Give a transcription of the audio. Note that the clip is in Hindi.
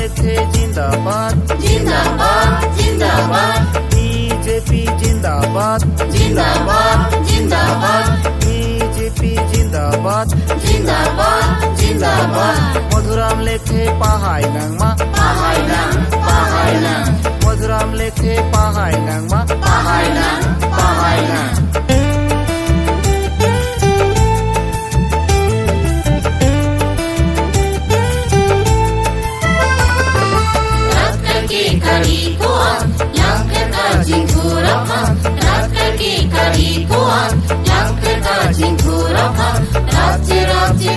लेखे जिंदाबाद जिंदाबाद जिंदाबाद बीजेपी जिंदाबाद जिंदाबाद जिंदाबाद बीजेपी जिंदाबाद जिंदाबाद जिंदाबाद मधुराम लेखे पाहाय नांगमा Pahaynang मधुराम लेखे पाहाय नांगमा Pahaynang Rat करके करी को लंकर का जिंगूरफा रात करके करी को लंकर का जिंगूरफा राज्य राज्य